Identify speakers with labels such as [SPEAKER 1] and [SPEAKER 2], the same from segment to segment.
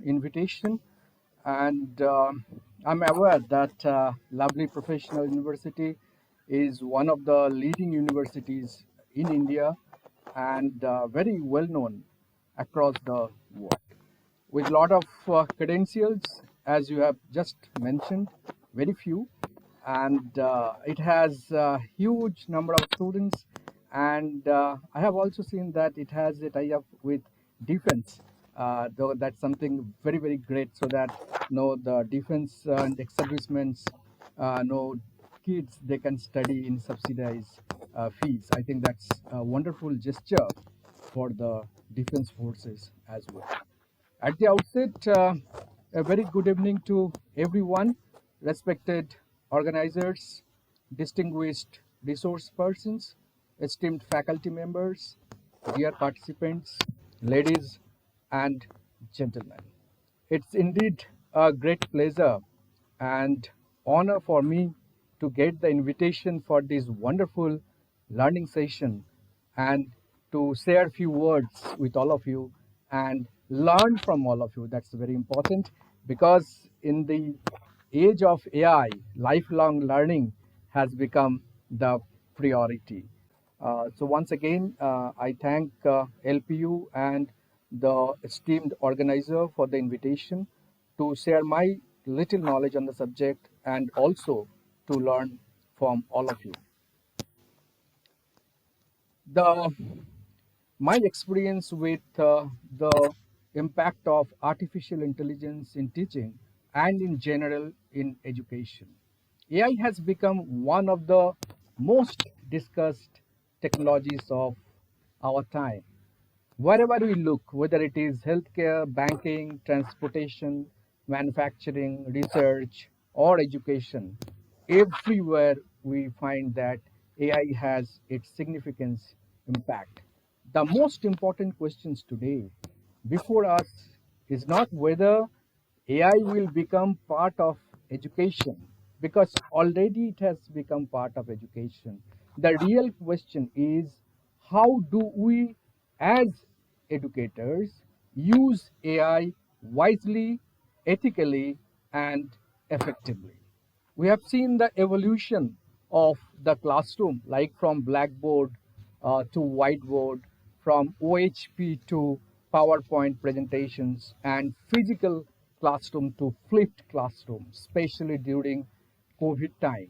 [SPEAKER 1] invitation, and I'm aware that lovely professional university is one of the leading universities in India and very well known across the world with a lot of credentials, as you have just mentioned, very few, and it has a huge number of students. And I have also seen that it has a tie-up with defense, though that's something very, very great. So that the defense and ex-servicemen, kids, they can study in subsidized fees. I think that's a wonderful gesture for the defense forces as well. At the outset, a very good evening to everyone, respected organizers, distinguished resource persons, esteemed faculty members, dear participants, ladies and gentlemen. It's indeed a great pleasure and honor for me to get the invitation for this wonderful learning session and to share a few words with all of you and learn from all of you. That's very important because in the age of AI, lifelong learning has become the priority. So once again, I thank LPU and the esteemed organizer for the invitation to share my little knowledge on the subject and also to learn from all of you. The my experience with the impact of artificial intelligence in teaching and in general in education. AI has become one of the most discussed technologies of our time. Wherever we look, whether it is healthcare, banking, transportation, manufacturing, research, or education, everywhere we find that AI has its significance impact. The most important questions today before us is not whether AI will become part of education, because already it has become part of education. The real question is, how do we as educators use AI wisely, ethically, and effectively? We have seen the evolution of the classroom, like from blackboard to whiteboard, from OHP to PowerPoint presentations, and physical classroom to flipped classroom, especially during COVID time.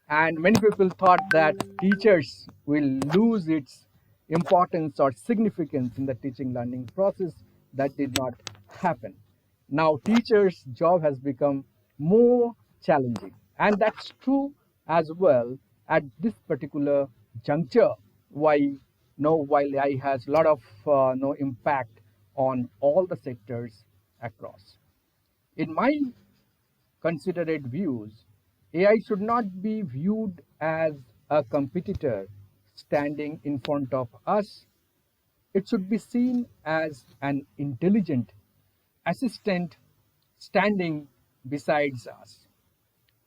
[SPEAKER 1] And many people thought that teachers will lose its importance or significance in the teaching learning process. That did not happen. Now teachers' job has become more challenging, and that's true as well at this particular juncture. Why no while AI has a lot of no impact on all the sectors across. In my considerate views, AI should not be viewed as a competitor standing in front of us. It should be seen as an intelligent assistant standing besides us.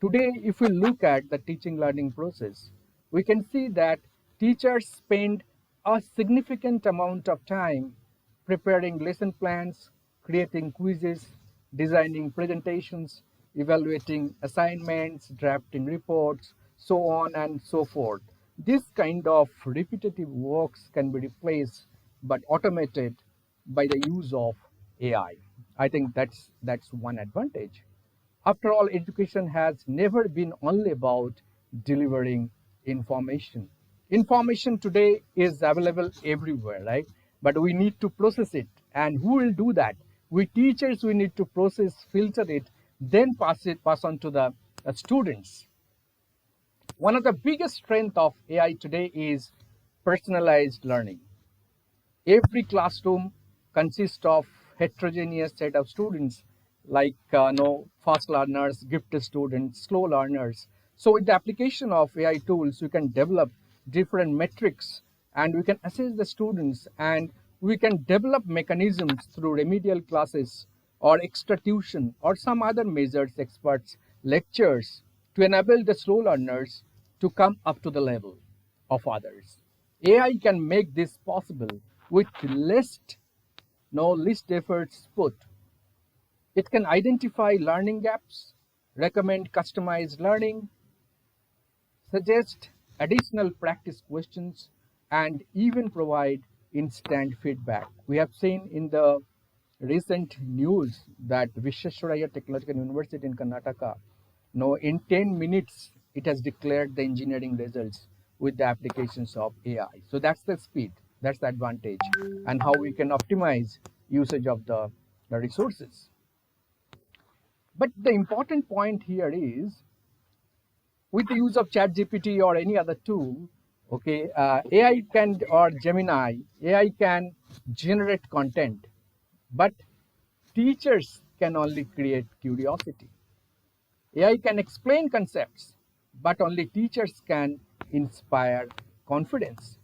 [SPEAKER 1] Today, if we look at the teaching learning process, we can see that teachers spend a significant amount of time preparing lesson plans, creating quizzes, designing presentations, evaluating assignments, drafting reports, so on and so forth. This kind of repetitive works can be replaced but automated by the use of AI. I think that's one advantage. After all, education has never been only about delivering information. Information today is available everywhere, right? But we need to process it. And who will do that? We teachers, we need to process, filter it, then pass on to the students. One of the biggest strengths of AI today is personalized learning. Every classroom consists of heterogeneous set of students, like fast learners, gifted students, slow learners. So with the application of AI tools, we can develop different metrics and we can assess the students, and we can develop mechanisms through remedial classes or extra tuition or some other measures, experts, lectures, to enable the slow learners to come up to the level of others. AI can make this possible with least efforts put. It can identify learning gaps, recommend customized learning, suggest additional practice questions, and even provide instant feedback. We have seen in the recent news that 𝗘𝗱𝘂𝘁𝗶 Technological University in Karnataka, in 10 minutes, it has declared the engineering results with the applications of AI. So that's the speed, that's the advantage, and how we can optimize usage of the resources. But the important point here is, with the use of ChatGPT or any other tool, okay, AI can, or Gemini, AI can generate content, but teachers can only create curiosity. AI can explain concepts, but only teachers can inspire confidence.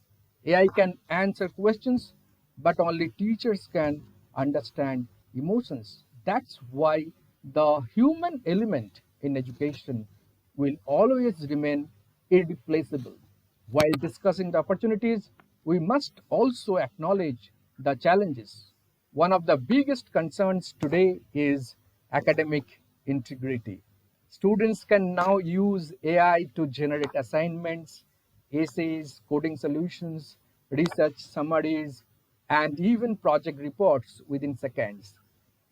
[SPEAKER 1] AI can answer questions, but only teachers can understand emotions. That's why the human element in education will always remain irreplaceable. While discussing the opportunities, we must also acknowledge the challenges. One of the biggest concerns today is academic integrity. Students can now use AI to generate assignments, essays, coding solutions, research summaries, and even project reports within seconds.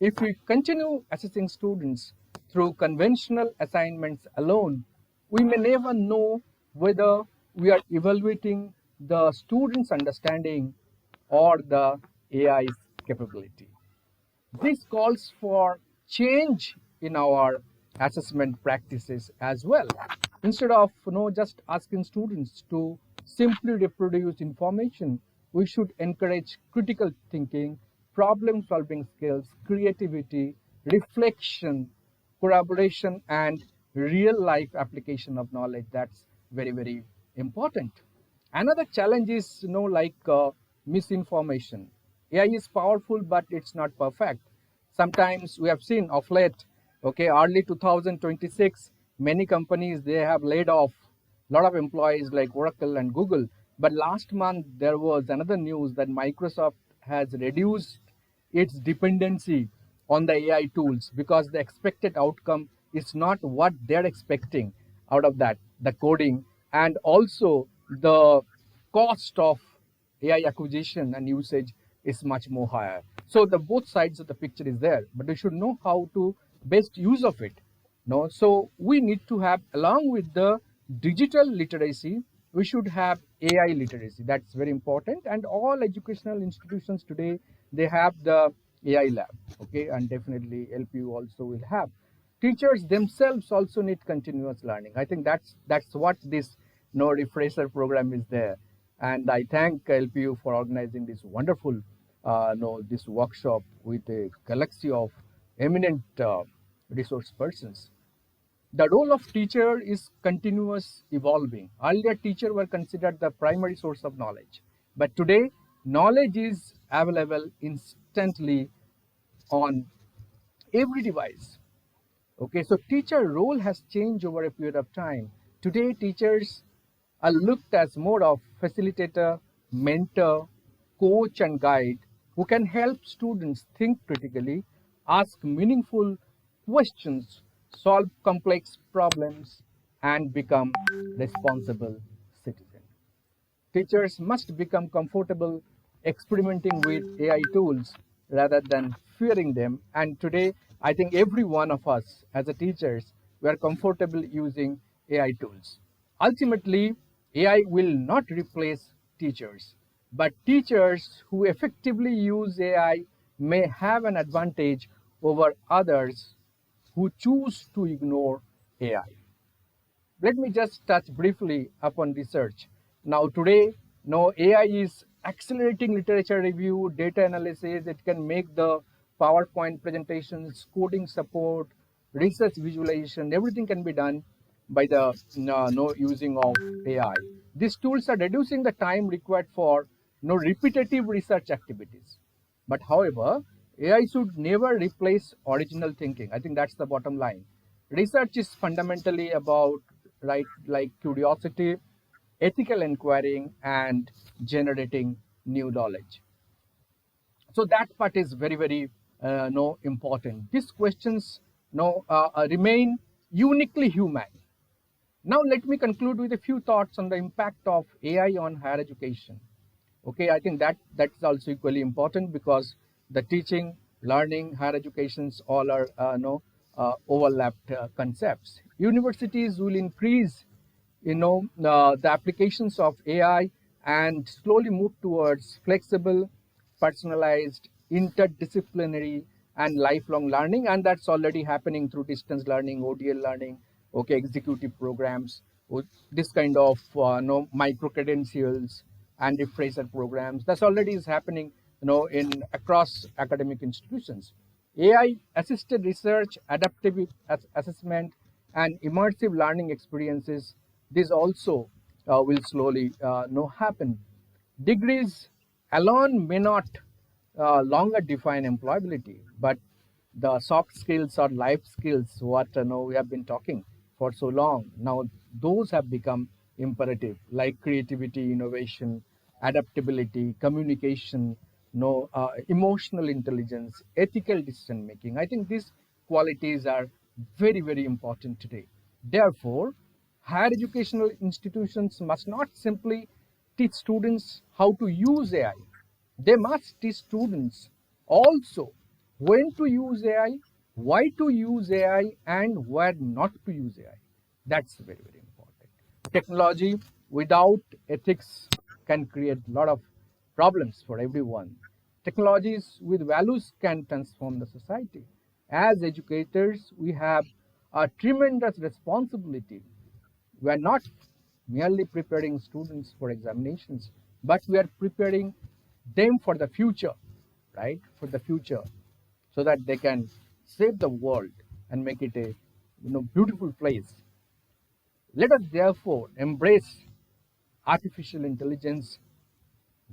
[SPEAKER 1] If we continue assessing students through conventional assignments alone, we may never know whether we are evaluating the student's understanding or the AI's capability. This calls for change in our assessment practices as well. Instead of just asking students to simply reproduce information, we should encourage critical thinking, problem solving skills, creativity, reflection, collaboration, and real life application of knowledge. That's very, very important. Another challenge is, misinformation. AI is powerful, but it's not perfect. Sometimes we have seen of late, okay, early 2026, many companies, they have laid off a lot of employees like Oracle and Google. But last month, there was another news that Microsoft has reduced its dependency on the AI tools because the expected outcome is not what they're expecting out of that, the coding, and also the cost of AI acquisition and usage is much more higher. So the both sides of the picture is there, but we should know how to best use of it. No, so we need to have, along with the digital literacy, we should have AI literacy. That's very important. And all educational institutions today, they have the AI lab, okay, and definitely LPU also will have. Teachers themselves also need continuous learning. I think that's what this refresher program is there. And I thank LPU for organizing this wonderful this workshop with a galaxy of eminent resource persons. The role of teacher is continuous evolving. Earlier, teachers were considered the primary source of knowledge, but today, knowledge is available instantly on every device. Okay, so teacher role has changed over a period of time. Today, teachers are looked as more of facilitator, mentor, coach, and guide who can help students think critically, ask meaningful questions, solve complex problems, and become responsible citizens. Teachers must become comfortable experimenting with AI tools rather than fearing them. And today, I think every one of us as a teachers, we are comfortable using AI tools. Ultimately, AI will not replace teachers, but teachers who effectively use AI may have an advantage over others who choose to ignore AI. Let me just touch briefly upon research. Now today, AI is accelerating literature review, data analysis. It can make the PowerPoint presentations, coding support, research visualization. Everything can be done by the no using of AI. These tools are reducing the time required for repetitive research activities. But however, AI should never replace original thinking. I think that's the bottom line. Research is fundamentally about, right, like curiosity, ethical inquiring, and generating new knowledge. So that part is very, very no important. These questions no remain uniquely human. Now let me conclude with a few thoughts on the impact of AI on higher education. Okay, I think that's also equally important because the teaching, learning, higher educations all are no overlapped concepts. Universities will increase the applications of AI and slowly move towards flexible, personalized, interdisciplinary and lifelong learning, and that's already happening through distance learning, ODL learning, okay, executive programs, this kind of micro credentials and refresher programs. That's already is happening in across academic institutions. AI assisted research, adaptive assessment and immersive learning experiences, this also will slowly happen. Degrees alone may not longer define employability, but the soft skills or life skills, what we have been talking for so long, now those have become imperative, like creativity, innovation, adaptability, communication, emotional intelligence, ethical decision making. I think these qualities are very, very important today. Therefore, higher educational institutions must not simply teach students how to use AI. They must teach students also when to use AI, why to use AI, and where not to use AI. That's very, very important. Technology without ethics can create a lot of problems for everyone. Technologies with values can transform the society. As educators, we have a tremendous responsibility. We are not merely preparing students for examinations, but we are preparing them for the future, right? For the future, so that they can save the world and make it a beautiful place. Let us therefore embrace artificial intelligence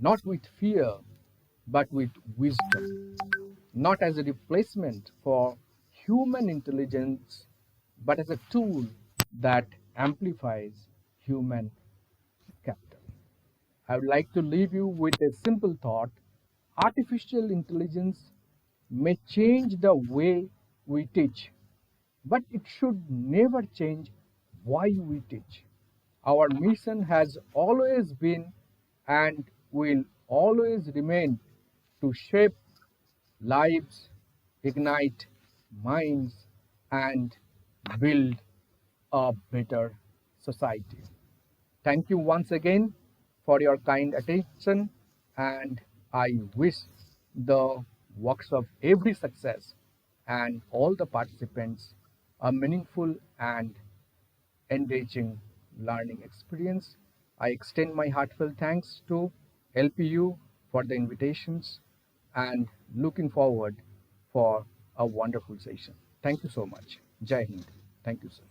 [SPEAKER 1] not with fear, but with wisdom, not as a replacement for human intelligence, but as a tool that amplifies human capital. I would like to leave you with a simple thought. Artificial intelligence may change the way we teach, but it should never change why we teach. Our mission has always been and will always remain to shape lives, ignite minds, and build a better society. Thank you once again for your kind attention, and I wish the workshop every success and all the participants a meaningful and engaging learning experience. I extend my heartfelt thanks to LPU for the invitations and looking forward for a wonderful session. Thank you so much. Jai Hind. Thank you, sir.